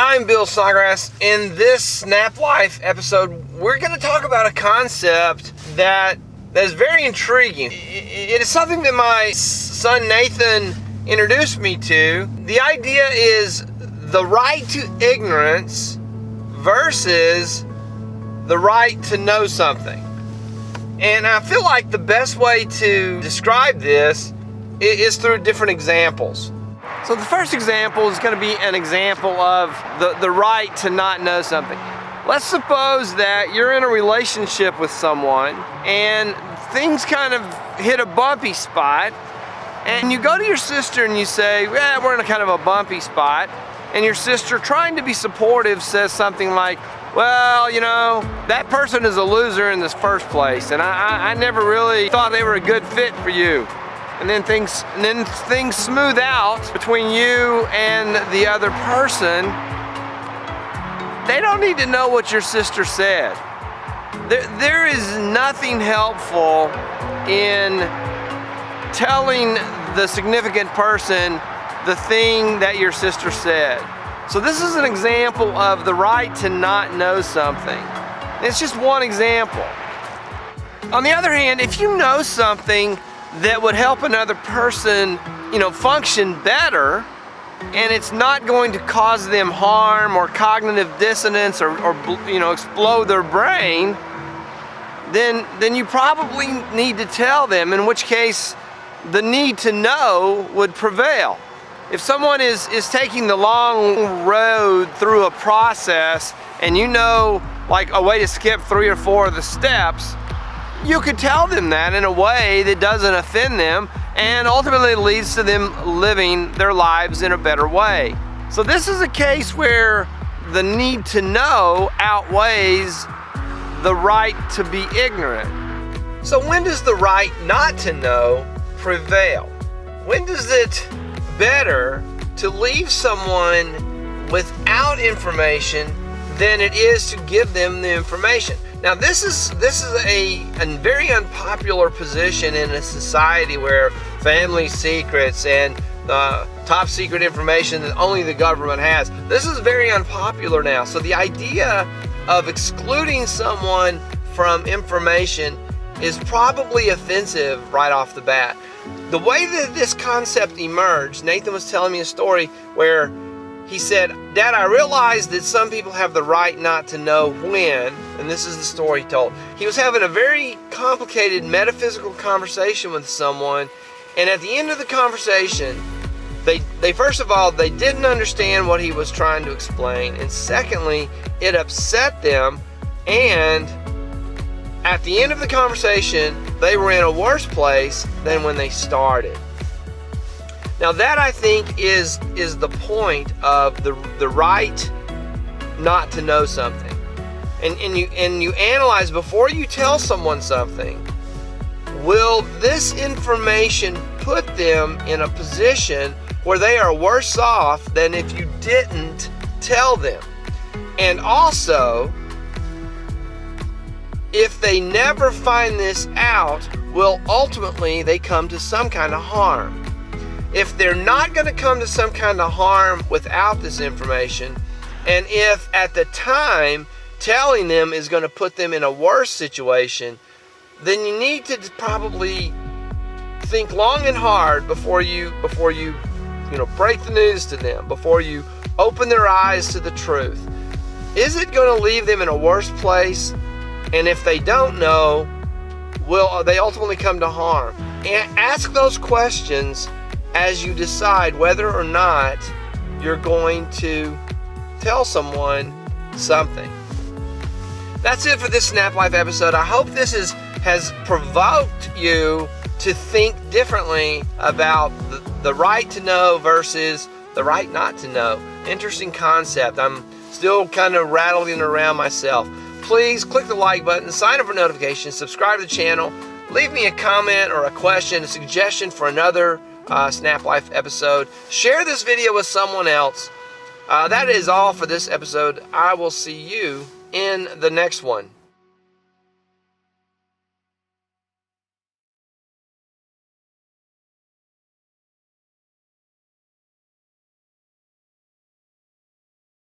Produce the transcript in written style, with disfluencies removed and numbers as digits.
I'm Bill Snodgrass. In this SNAPlife episode, we're going to talk about a concept that is very intriguing. It is something that my son Nathan introduced me to. The idea is the right to ignorance versus the right to know something. And I feel like the best way to describe this is through different examples. So the first example is going to be an example of the right to not know something. Let's suppose that you're in a relationship with someone and things kind of hit a bumpy spot, and you go to your sister and you say, yeah, we're in a kind of a bumpy spot, and your sister, trying to be supportive, says something like, well, you know, that person is a loser in this first place, and I never really thought they were a good fit for you. And then things smooth out between you and the other person. They don't need to know what your sister said. There is nothing helpful in telling the significant person the thing that your sister said. So this is an example of the right to not know something. It's just one example. On the other hand, if you know something that would help another person, function better, and it's not going to cause them harm or cognitive dissonance or explode their brain, then you probably need to tell them, in which case the need to know would prevail. If someone is taking the long road through a process and you know like a way to skip 3 or 4 of the steps, you could tell them that in a way that doesn't offend them and ultimately leads to them living their lives in a better way. So this is a case where the need to know outweighs the right to be ignorant. So when does the right not to know prevail? When does it better to leave someone without information than it is to give them the information? Now this is a very unpopular position in a society where family secrets and top secret information that only the government has. This is very unpopular now. So the idea of excluding someone from information is probably offensive right off the bat. The way that this concept emerged, Nathan was telling me a story where he said, Dad, I realized that some people have the right not to know when, and this is the story he told. He was having a very complicated metaphysical conversation with someone, and at the end of the conversation, they first of all, they didn't understand what he was trying to explain, and secondly, it upset them, and at the end of the conversation, they were in a worse place than when they started. Now that, I think, is the point of the right not to know something. And you analyze before you tell someone something, will this information put them in a position where they are worse off than if you didn't tell them? And also, if they never find this out, will ultimately they come to some kind of harm? If they're not going to come to some kind of harm without this information, and if at the time telling them is going to put them in a worse situation, then you need to probably think long and hard before you break the news to them, before you open their eyes to the truth. Is it going to leave them in a worse place? And if they don't know, will they ultimately come to harm? And ask those questions as you decide whether or not you're going to tell someone something. That's it for this SNAPlife episode. I hope this has provoked you to think differently about the right to know versus the right not to know. Interesting concept. I'm still kind of rattling around myself. Please click the like button, sign up for notifications, subscribe to the channel, leave me a comment or a question, a suggestion for another SNAPlife episode. Share this video with someone else. That is all for this episode. I will see you in the next one.